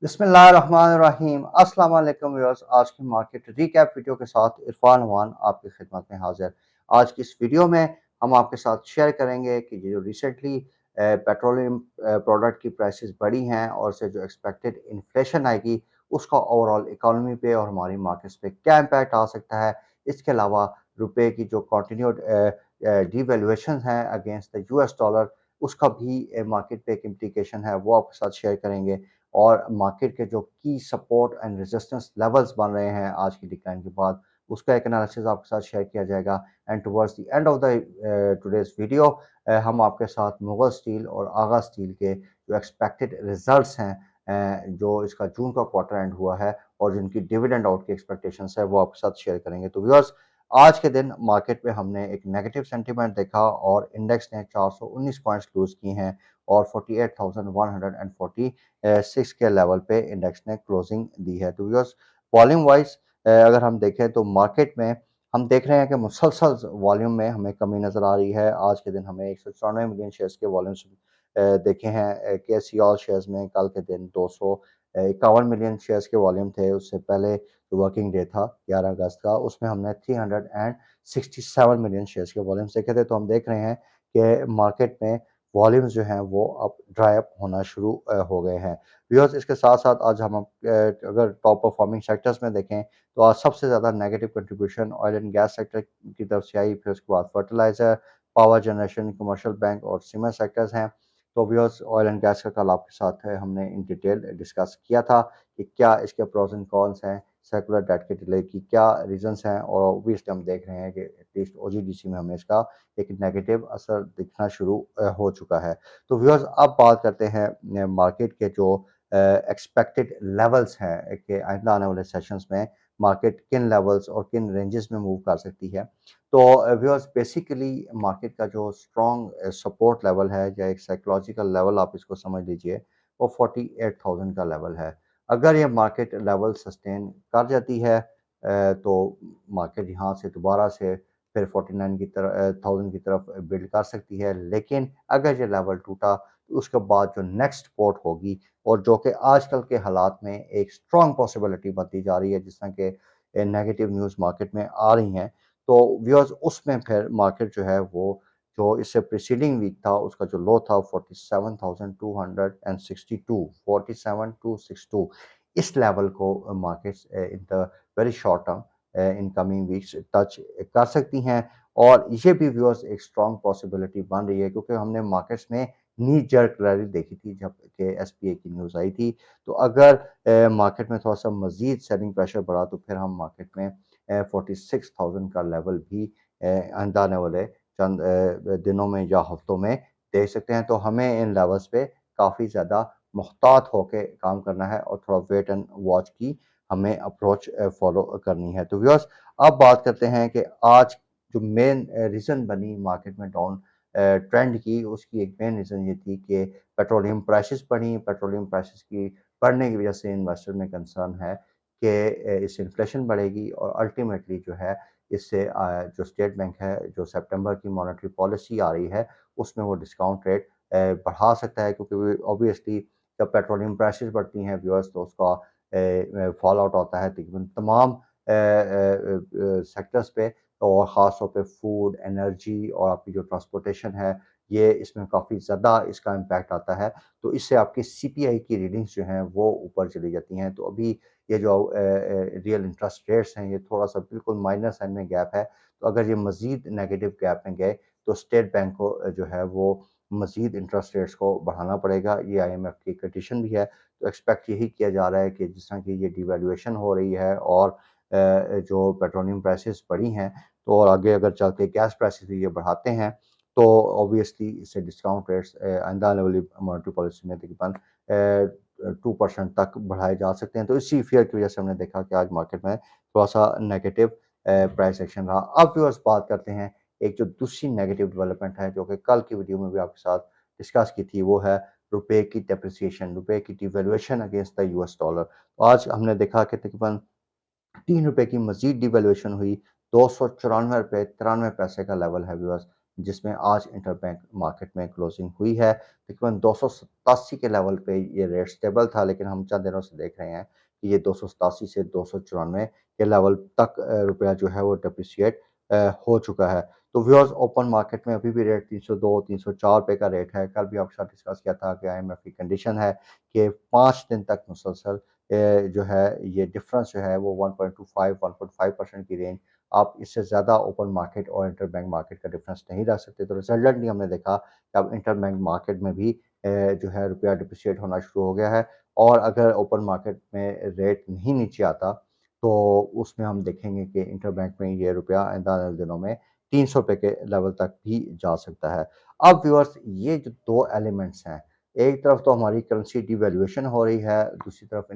बिस्मिल्लाहिर्रहमानिर्रहीम अस्सलाम वालेकुम व्यूअर्स। आज की मार्केट रिकैप वीडियो के साथ इरफान मान आपकी खिदमत में हाजिर। आज की इस वीडियो में हम आपके साथ शेयर करेंगे कि जो रिसेंटली पेट्रोलियम प्रोडक्ट की प्राइसेस बढ़ी हैं और उससे जो एक्सपेक्टेड इन्फ्लेशन आएगी उसका ओवरऑल इकोनॉमी पे और हमारी मार्केट्स पे क्या इम्पैक्ट आ सकता है। इसके अलावा रुपए की जो कंटिन्यूड डिवैल्यूएशन है अगेंस्ट द यूएस डॉलर, उसका भी मार्केट पे एक इम्प्लीकेशन है, वो आपके साथ शेयर करेंगे। और मार्केट के जो की सपोर्ट एंड रेजिस्टेंस लेवल्स बन रहे हैं आज की डिक्लाइन के बाद, उसका एक एनालिसिस आपके साथ शेयर किया जाएगा। And towards the end of the today's video हम आपके साथ मुगल स्टील और आगा स्टील के जो एक्सपेक्टेड रिजल्ट्स हैं, जो इसका जून का क्वार्टर एंड हुआ है और जिनकी डिविडेंड आउट की एक्सपेक्टेशंस है, वो आपके साथ शेयर करेंगे। तो व्यूअर्स, आज के दिन मार्केट में हमने एक नेगेटिव सेंटीमेंट देखा और इंडेक्स ने 419 पॉइंट्स लूज किए हैं और 48,146 के लेवल पे इंडेक्स ने क्लोजिंग दी है। तो व्यूअर्स, वॉल्यूम वाइज अगर हम देखें तो मार्केट में हम देख रहे हैं कि मुसलसल वॉल्यूम में हमें कमी नज़र आ रही है। आज के दिन हमें 194 मिलियन शेयर्स के वॉल्यूम्स देखे हैं। के ऑल शेयर्स में कल के दिन 251 मिलियन शेयर्स के वॉल्यूम थे। उससे पहले जो वर्किंग डे था 11 अगस्त का, उसमें हमने 367 मिलियन शेयर्स के वॉल्यूम्स देखे थे। तो हम देख रहे हैं कि मार्केट में वॉल्यूम्स जो हैं वो अब ड्राई अप होना शुरू हो गए हैं। व्यूअर्स, इसके साथ-साथ आज हम अगर टॉप परफॉर्मिंग सेक्टर्स में देखें तो आज सबसे ज़्यादा negative contribution oil and gas sector की तरफ से आई, फिर उसके बाद fertiliser, power generation, commercial bank और सीमेंट सेक्टर्स हैं। तो व्यूअर्स, ऑयल एंड गैस का कल आपके साथ है हमने इन डिटेल डिस्कस किया था कि क्या इसके प्रोस एंड कॉन्स हैं, सेक्युलर डेट के डिले की क्या रीज़न्स हैं, और ऑब्वियसली हम देख रहे हैं कि एटलीस्ट ओजीडीसी में हमें इसका एक नेगेटिव असर दिखना शुरू हो चुका है। तो व्यूअर्स, अब बात करते हैं मार्केट के जो एक्सपेक्टेड लेवल्स हैं कि आइंदा आने वाले सेशंस में मार्केट किन लेवल्स और किन रेंजेस में मूव कर सकती है। तो व्यूअर्स, बेसिकली मार्केट का जो स्ट्रॉन्ग सपोर्ट लेवल है या एक साइकोलॉजिकल लेवल आप इसको समझ लीजिए, वो 48,000 का लेवल है। अगर ये मार्केट लेवल सस्टेन कर जाती है तो मार्केट यहाँ से दोबारा से फिर 49 की तरफ 1000 की तरफ बिल्ड कर सकती है। लेकिन अगर ये लेवल टूटा तो उसके बाद जो नेक्स्ट सपोर्ट होगी, और जो कि आजकल के हालात में एक स्ट्रॉन्ग पॉसिबिलिटी बनती जा रही है, जिस तरह के नेगेटिव न्यूज़ मार्केट में आ रही हैं, तो व्यूअर्स उसमें फिर मार्केट जो है वो जो इससे प्रीसीडिंग वीक था उसका जो लो था 47,262, 47,262, इस लेवल को markets in the very short term in coming weeks touch कर सकती हैं। और ये भी व्यूअर्स एक स्ट्रॉन्ग पॉसिबिलिटी बन रही है, क्योंकि हमने मार्केट्स में नी जर्क रैली देखी थी जब कि एसपीए की न्यूज़ आई थी। तो अगर मार्केट में थोड़ा-सा मज़ीद सेलिंग प्रेशर बढ़ा तो फिर हम मार्केट में 46,000 का लेवल भी आइंदा आने वाले चंद दिनों में या हफ्तों में देख सकते हैं। तो हमें इन लेवल्स पे काफ़ी ज़्यादा मुहतात होके काम करना है और थोड़ा वेट एंड वॉच की हमें अप्रोच फ़ॉलो करनी है। तो व्यूअर्स, अब बात करते हैं कि आज जो मेन रीज़न बनी मार्केट में डाउन ट्रेंड की, उसकी एक मेन रीज़न ये थी कि पेट्रोलियम प्राइसेस बढ़ी। पेट्रोलियम प्राइसेस की बढ़ने की वजह से इन्वेस्टर में कंसर्न है कि इससे इन्फ्लेशन बढ़ेगी और अल्टीमेटली जो है इससे जो स्टेट बैंक है, जो सितंबर की मॉनेटरी पॉलिसी आ रही है, उसमें वो डिस्काउंट रेट बढ़ा सकता है, क्योंकि ऑब्वियसली जब पेट्रोलियम प्राइसेस बढ़ती हैं व्यूअर्स, तो उसका फॉल आउट होता है तकरीबन तमाम सेक्टर्स पे, और ख़ास तौर पे फूड, एनर्जी और आपकी जो ट्रांसपोर्टेशन है, ये इसमें काफ़ी ज़्यादा इसका इम्पैक्ट आता है। तो इससे आपकी सीपीआई की रीडिंग्स जो हैं वो ऊपर चली जाती हैं। तो अभी ये जो रियल इंटरेस्ट रेट्स हैं, ये थोड़ा-सा बिल्कुल माइनर साइन में गैप है। तो अगर ये मज़ीद नेगेटिव गैप में गए तो स्टेट बैंक को जो है वो मज़ीद इंटरेस्ट रेट्स को बढ़ाना पड़ेगा। ये आईएमएफ की कंडीशन भी है। तो एक्सपेक्ट यही किया जा रहा है कि जिस तरह की ये डिवैल्यूएशन हो रही है और जो पेट्रोलियम प्राइसेस बढ़ी हैं, तो और आगे अगर चल के गैस प्राइसेस भी ये बढ़ाते हैं, तो ऑब्वियसली इससे डिस्काउंट रेट्स आइंदा आने वाली मॉनेटरी पॉलिसी में तकरीबन 2% तक बढ़ाए जा सकते हैं। तो इसी फ़ियर की वजह से हमने देखा कि आज मार्केट में थोड़ा-सा नेगेटिव प्राइस एक्शन रहा। अब व्यूअर्स, बात करते हैं एक जो दूसरी नेगेटिव डेवलपमेंट है, जो कि कल की वीडियो में भी आपके साथ डिस्कस की थी, वो है रुपए की डेप्रिसिएशन, रुपए की devaluation against the US dollar. आज हमने देखा कि तकरीबन ₹3 की मज़ीद डिवैल्यूएशन हुई, ₹294.93 का लेवल है व्यूअर्स। जिसमें आज इंटरबैंक मार्केट में क्लोजिंग हुई है। तकरीबन 287 के लेवल पे ये रेट स्टेबल था, लेकिन हम चंद दिनों से देख रहे हैं कि ये 287 से 294 के लेवल तक रुपया जो है वो डेप्रिशिएट हो चुका है। तो व्यूअर्स, ओपन मार्केट में अभी भी रेट 302, 304 रुपए का रेट है। कल भी आपके साथ डिस्कस किया था कि आईएमएफ की कंडीशन है कि 5 दिन तक मुसलसल जो है ये डिफरेंस जो है वो 1.25 1.5% की रेंज, आप इससे ज़्यादा ओपन मार्केट और इंटरबैंक मार्केट का डिफरेंस नहीं रख सकते। तो रिजल्टेंटली हमने देखा कि अब इंटरबैंक मार्केट में भी जो है रुपया डिप्रिशिएट होना शुरू हो गया है, और अगर ओपन मार्केट में रेट नहीं नीचे आता तो उसमें हम देखेंगे कि इंटरबैंक में ये रुपया आइंदा आने वाले दिनों में 300 रुपए के लेवल तक भी जा सकता है। अब व्यूअर्स, ये जो 2 एलिमेंट्स हैं, एक तरफ तो हमारी करेंसी डिवैल्यूएशन हो रही है, दूसरी तरफ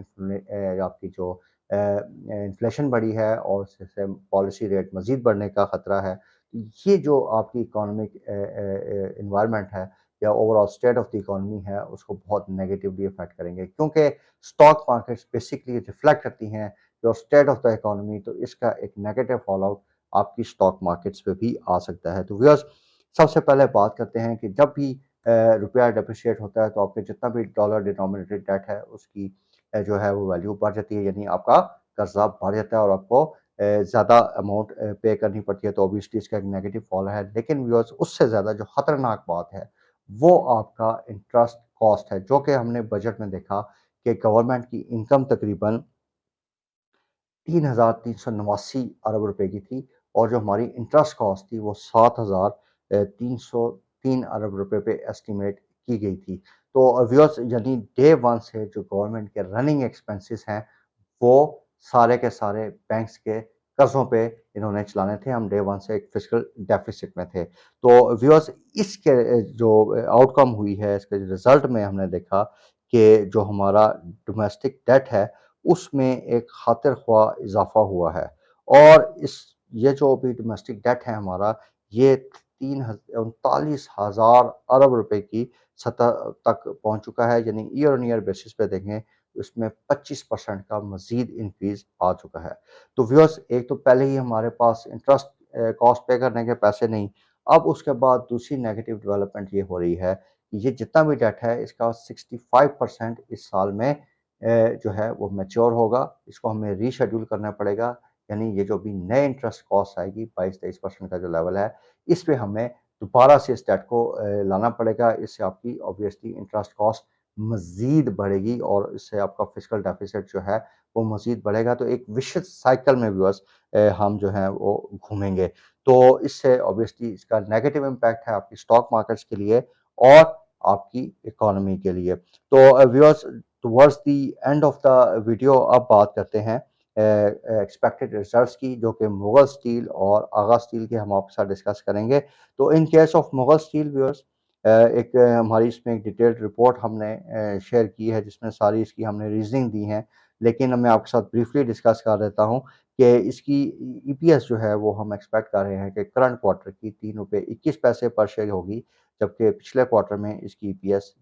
आपकी जो इन्फ्लेशन बढ़ी है और उससे पॉलिसी रेट मज़ीद बढ़ने का खतरा है। ये जो आपकी इकोनॉमिक एनवायरनमेंट है या overall state of the economy है, उसको बहुत नेगेटिवली अफेक्ट करेंगे, क्योंकि स्टॉक मार्केट्स बेसिकली रिफ्लेक्ट करती हैं your state of the economy. तो इसका एक नेगेटिव फॉल आउट आपकी स्टॉक मार्केट्स पे भी आ सकता है। तो व्यूअर्स, सबसे पहले बात करते हैं कि जब भी रुपया डेप्रिशिएट होता है तो आपके जितना भी डॉलर डिनोमिनेटेड डेट है उसकी जो है वो वैल्यू बढ़ जाती है, यानी आपका कर्जा बढ़ जाता है और आपको ज़्यादा अमाउंट पे करनी पड़ती है। तो ऑब्वियसली इसका एक नेगेटिव फॉल है। लेकिन व्यूअर्स, उससे ज़्यादा जो खतरनाक बात है वो आपका इंटरेस्ट कॉस्ट है, जो कि हमने बजट में देखा कि गवर्नमेंट की इनकम तकरीबन 3,389 अरब रुपए की थी, और जो हमारी इंटरेस्ट कॉस्ट थी वो 7,303 अरब रुपए पे एस्टिमेट की गई थी। तो व्यूअर्स, यानी डे वन से जो गवर्नमेंट के रनिंग एक्सपेंसेस हैं वो सारे के सारे बैंक्स के कर्ज़ों पे इन्होंने चलाने थे। हम डे वन से एक फिस्कल डेफिसिट में थे। तो व्यूअर्स, इसके जो आउटकम हुई है, इसके रिज़ल्ट में हमने देखा कि जो हमारा डोमेस्टिक डेट है उसमें एक खातिर ख्वाह इज़ाफ़ा हुआ है, और ये जो अभी डोमेस्टिक डेट है हमारा, ये 39,000 अरब रुपए की सतह तक पहुँच चुका है, यानी ईयर ऑन ईयर बेसिस पे देखें तो इसमें 25% का मज़ीद इंक्रीज़ आ चुका है। तो व्यूअर्स, एक तो पहले ही हमारे पास इंटरेस्ट कॉस्ट पे करने के पैसे नहीं, अब उसके बाद दूसरी नेगेटिव डेवलपमेंट ये हो रही है कि ये जितना भी डेट है इसका 65% इस साल में जो है वो मैच्योर होगा, इसको हमें रीशेड्यूल करना पड़ेगा। यानी ये जो भी नए इंटरेस्ट कॉस्ट आएगी 22-23% का जो लेवल है, इस पे हमें दोबारा से इस डेट को लाना पड़ेगा। इससे आपकी ऑब्वियसली इंटरेस्ट कॉस्ट मज़ीद बढ़ेगी और इससे आपका फिस्कल डेफिसिट जो है वो मज़ीद बढ़ेगा। तो एक विशियस साइकिल में व्यूअर्स हम जो हैं वो घूमेंगे। तो इससे ऑब्वियसली इसका नेगेटिव इम्पैक्ट है आपकी स्टॉक मार्केट्स के लिए और आपकी इकोनॉमी के लिए। तो viewers, towards the end of the video अब बात करते हैं एक्सपेक्टेड रिजल्ट्स की, जो कि मुगल स्टील और आगा स्टील के हम आपके साथ डिस्कस करेंगे। तो in case of Mughal steel viewers, एक हमारी इसमें एक डिटेल्ड रिपोर्ट हमने शेयर की है जिसमें सारी इसकी हमने रीजनिंग दी है, लेकिन मैं आपके साथ ब्रीफली डिस्कस कर देता हूँ कि इसकी ईपीएस जो है वो हम एक्सपेक्ट कर रहे हैं कि करंट क्वार्टर की 3 रुपये 21 पैसे पर शेयर होगी, जबकि पिछले क्वार्टर में इसकी ईपीएस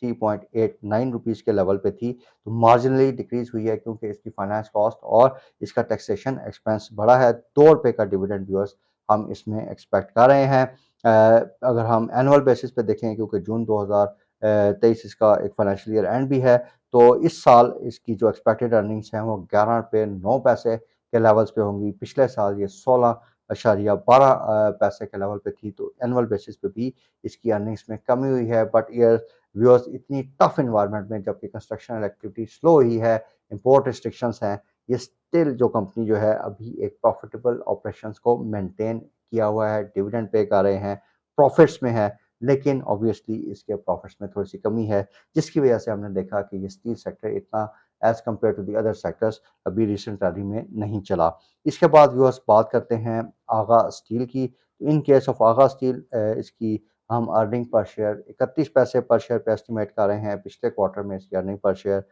3.89 रुपीज़ के लेवल पे थी। तो मार्जिनली डिक्रीज़ हुई है क्योंकि इसकी फाइनेंस कॉस्ट और इसका टैक्सेशन एक्सपेंस बढ़ा है। 2 रुपए का डिविडेंड व्यूअर्स हम इसमें एक्सपेक्ट कर रहे हैं। अगर हम एनुअल बेसिस पे देखें, क्योंकि जून 2023 इसका एक फाइनेंशियल ईयर एंड भी है, तो इस साल इसकी जो एक्सपेक्टेड अर्निंग्स हैं वो 11 रुपए 9 पैसे के लेवल्स पे होंगी। पिछले साल ये 16.12 पैसे के लेवल पे थी। तो एनुअल बेसिस पे भी इसकी अर्निंग्स में कमी हुई है। बट ईयर व्यूअर्स, इतनी टफ एनवायरनमेंट में जबकि कंस्ट्रक्शन एक्टिविटी स्लो हुई है, इंपोर्ट रिस्ट्रिक्शंस हैं, ये स्टिल जो कंपनी जो है अभी एक प्रॉफिटेबल ऑपरेशंस को मेंटेन किया हुआ है, डिविडेंड पे कर रहे हैं, प्रॉफिट्स में है, लेकिन ऑब्वियसली इसके प्रॉफिट्स में थोड़ी सी कमी है, जिसकी वजह से हमने देखा कि ये स्टील सेक्टर इतना as compare to the other sectors अभी रिसेंट रैली में नहीं चला। इसके बाद व्यूअर्स बात करते हैं आगा स्टील की। In case of Aaga steel, इसकी हम अर्निंग पर शेयर 31 पैसे पर शेयर पे एस्टिमेट कर रहे हैं। पिछले क्वार्टर में इसकी अर्निंग पर शेयर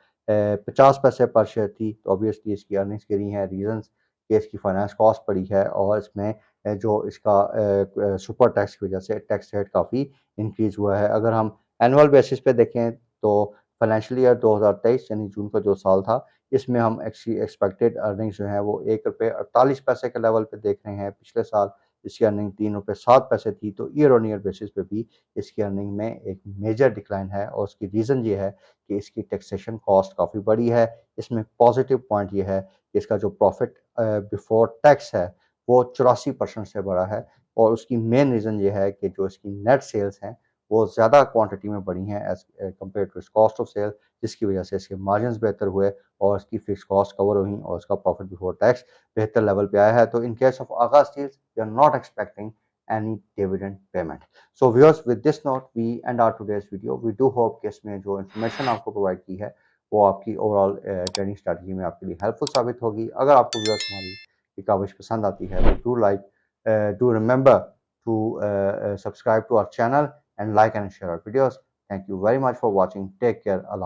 50 पैसे पर शेयर थी। तो ऑब्वियसली इसकी अर्निंग्स गिरी हैं, रीजंस कि इसकी फाइनेंस कॉस्ट बढ़ी है और इसमें जो इसका सुपर टैक्स की वजह से टैक्स रेट काफ़ी इंक्रीज़ हुआ है। अगर हम एनुअल बेसिस पे देखें तो फाइनेंशियल ईयर 2023 यानी जून का जो साल था, इसमें हम एक्सपेक्टेड अर्निंग्स जो हैं वो 1 रुपये 48 पैसे के लेवल पे देख रहे हैं। पिछले साल इसकी अर्निंग 3 रुपये 7 पैसे थी, तो ईयर ऑन ईयर बेसिस पे भी इसकी अर्निंग में एक मेजर डिक्लाइन है और उसकी रीज़न ये है कि इसकी टैक्सेशन कॉस्ट काफ़ी बड़ी है। इसमें पॉजिटिव पॉइंट ये है कि इसका जो प्रॉफिट बिफोर टैक्स है वो 84% से बड़ा है और उसकी मेन रीज़न ये है कि जो इसकी नेट सेल्स हैं वो ज़्यादा क्वांटिटी में बढ़ी हैं as compare to cost of sale, जिसकी वजह से इसके मार्जिन्स बेहतर हुए और इसकी फिक्स कॉस्ट कवर हुई और इसका प्रॉफिट बिफोर टैक्स बेहतर लेवल पे आया है। तो in case of Aagaz steels we are not expecting any dividend payment. So viewers, with this note we end our today's video. We do hope कि इसमें जो information आपको प्रोवाइड की है वो आपकी ओवरऑल ट्रेडिंग स्ट्रैटेजी में आपके लिए हेल्पफुल साबित होगी। अगर आपको व्यूअर्स हमारी ये काविश पसंद आती है तो do remember to subscribe to our channel and like and share our videos. Thank you very much for watching. Take care. Allah.